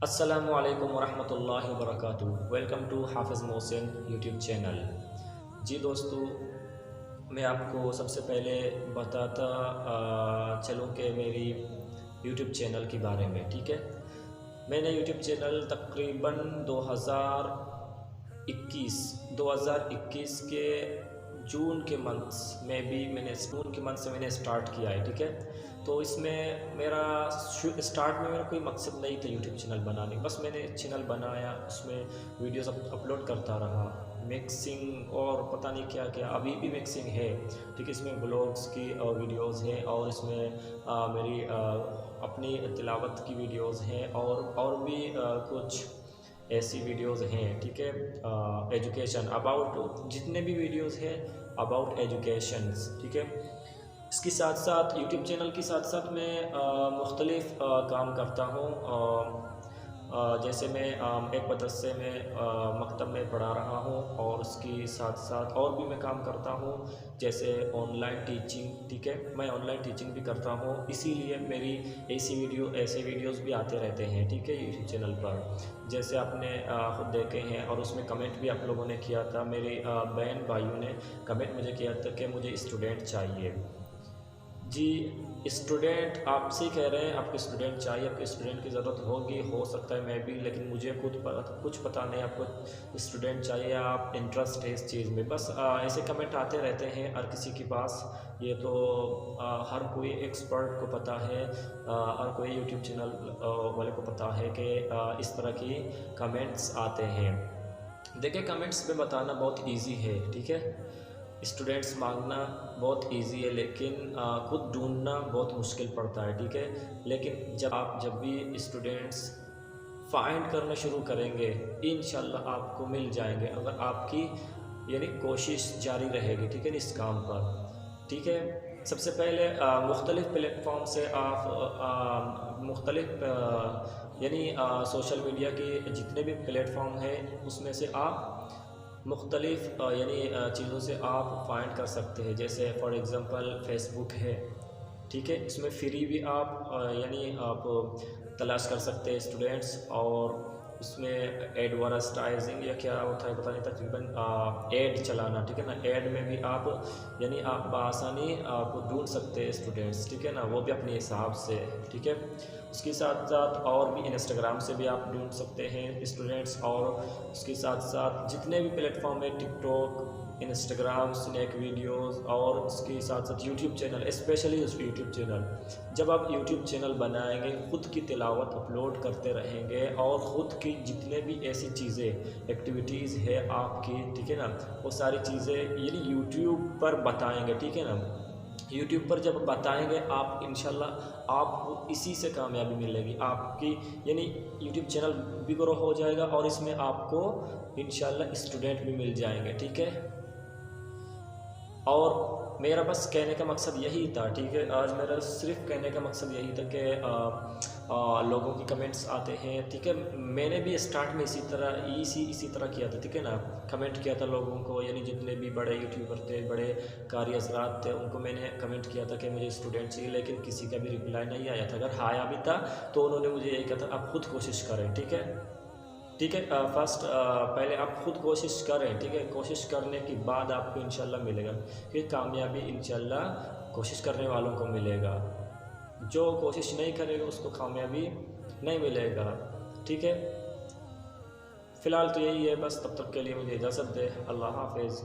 السلام علیکم ورحمۃ اللہ وبرکاتہ۔ ویلکم ٹو حافظ محسن یوٹیوب چینل۔ جی دوستو، میں آپ کو سب سے پہلے بتاتا چلوں کہ میری یوٹیوب چینل کے بارے میں، ٹھیک ہے۔ میں نے یوٹیوب چینل تقریباً 2021 کے جون کے منتھ میں سے میں نے اسٹارٹ کیا ہے، ٹھیک ہے۔ تو اس میں میرا اسٹارٹ میں میرا کوئی مقصد نہیں تھا یوٹیوب چینل بنانے، بس میں نے چینل بنایا، اس میں ویڈیوز اپلوڈ کرتا رہا، مکسنگ اور پتہ نہیں کیا کیا، ابھی بھی مکسنگ ہے، ٹھیک ہے۔ اس میں بلاگس کی ویڈیوز ہیں، اور اس میں میری اپنی تلاوت کی ویڈیوز ہیں، اور بھی کچھ ایسی ویڈیوز ہیں، ٹھیک ہے۔ ایجوکیشن اباؤٹ جتنے بھی ویڈیوز ہیں اباؤٹ ایجوکیشنز، ٹھیک ہے۔ اس کے ساتھ ساتھ یوٹیوب چینل کے ساتھ ساتھ میں مختلف کام کرتا ہوں، جیسے میں ایک مدرسے میں مکتب میں پڑھا رہا ہوں، اور اس کے ساتھ ساتھ اور بھی میں کام کرتا ہوں، جیسے آن لائن ٹیچنگ، ٹھیک ہے۔ میں آن لائن ٹیچنگ بھی کرتا ہوں، اسی لیے میری ایسے ویڈیوز بھی آتے رہتے ہیں، ٹھیک ہے، یوٹیوب چینل پر، جیسے آپ نے خود دیکھے ہیں، اور اس میں کمنٹ بھی آپ لوگوں نے کیا تھا، میری بہن بھائیوں نے کمنٹ مجھے کیا تھا کہ مجھے اسٹوڈنٹ چاہیے۔ جی، اسٹوڈنٹ آپ سے کہہ رہے ہیں، آپ کو اسٹوڈنٹ چاہیے، آپ کو اسٹوڈنٹ کی ضرورت ہوگی، ہو سکتا ہے میں بھی، لیکن مجھے کچھ پتہ نہیں آپ کو اسٹوڈنٹ چاہیے یا آپ انٹرسٹ ہے اس چیز میں، بس ایسے کمنٹ آتے رہتے ہیں ہر کسی کے پاس۔ یہ تو ہر کوئی ایکسپرٹ کو پتہ ہے، ہر کوئی یوٹیوب چینل والے کو پتہ ہے کہ اس طرح کی کمنٹس آتے ہیں۔ دیکھیں، کمنٹس میں بتانا بہت ایزی ہے، ٹھیک ہے، اسٹوڈنٹس مانگنا بہت ایزی ہے، لیکن خود ڈھونڈنا بہت مشکل پڑتا ہے، ٹھیک ہے۔ لیکن جب بھی اسٹوڈنٹس فائنڈ کرنا شروع کریں گے، انشاءاللہ آپ کو مل جائیں گے، اگر آپ کی کوشش جاری رہے گی، ٹھیک ہے، اس کام پر، ٹھیک ہے۔ سب سے پہلے مختلف پلیٹ فارم سے آپ مختلف سوشل میڈیا کے جتنے بھی پلیٹ فارم ہیں، اس میں سے آپ مختلف چیزوں سے آپ فائنڈ کر سکتے ہیں، جیسے فار ایگزامپل فیس بک ہے، ٹھیک ہے، اس میں فری بھی آپ تلاش کر سکتے ہیں اسٹوڈنٹس، اور اس میں ایڈورٹائزنگ یا کیا ہوتا ہے پتہ نہیں، تقریباً ایڈ چلانا، ٹھیک ہے نا، ایڈ میں بھی آپ آپ بآسانی آپ ڈھونڈ سکتے ہیں اسٹوڈنٹس، ٹھیک ہے نا، وہ بھی اپنے حساب سے، ٹھیک ہے۔ اس کے ساتھ ساتھ اور بھی انسٹاگرام سے بھی آپ ڈھونڈ سکتے ہیں اسٹوڈنٹس، اور اس کے ساتھ ساتھ جتنے بھی پلیٹ فارم ہے، TikTok, Instagram, Snack videos, اور اس کے ساتھ ساتھ YouTube channel, especially YouTube channel, جب آپ یوٹیوب چینل بنائیں گے، خود کی تلاوت اپلوڈ کرتے رہیں گے، اور خود کی جتنے بھی ایسی چیزیں ایکٹیویٹیز ہے آپ کی، ٹھیک ہے نا، وہ ساری چیزیں یوٹیوب پر بتائیں گے، ٹھیک ہے نا۔ یوٹیوب پر جب بتائیں گے آپ، انشاءاللہ آپ کو اسی سے کامیابی ملے گی، آپ کی یوٹیوب چینل بھی گرو ہو جائے گا، اور اس میں آپ کو انشاءاللہ اسٹوڈنٹ بھی مل جائیں گے، ٹھیک ہے۔ اور میرا بس کہنے کا مقصد یہی تھا، ٹھیک ہے، آج میرا صرف کہنے کا مقصد یہی تھا کہ لوگوں کی کمنٹس آتے ہیں، ٹھیک ہے، میں نے بھی اسٹارٹ میں اسی طرح کیا تھا، ٹھیک ہے نا، کمنٹ کیا تھا لوگوں کو، جتنے بھی بڑے یوٹیوبر تھے، بڑے قاری حضرات تھے، ان کو میں نے کمنٹ کیا تھا کہ مجھے اسٹوڈنٹ چاہیے، لیکن کسی کا بھی رپلائی نہیں آیا تھا، اگر آیا بھی تھا تو انہوں نے مجھے یہی کہا تھا آپ خود کوشش کریں، ٹھیک ہے، پہلے آپ خود کوشش کریں، ٹھیک ہے، کوشش کرنے کے بعد آپ کو انشاءاللہ ملے گا، کہ کامیابی انشاءاللہ کوشش کرنے والوں کو ملے گا، جو کوشش نہیں کرے گا اس کو کامیابی نہیں ملے گا، ٹھیک ہے۔ فی الحال تو یہی ہے، بس تب تک کے لیے مجھے اجازت دے، اللہ حافظ۔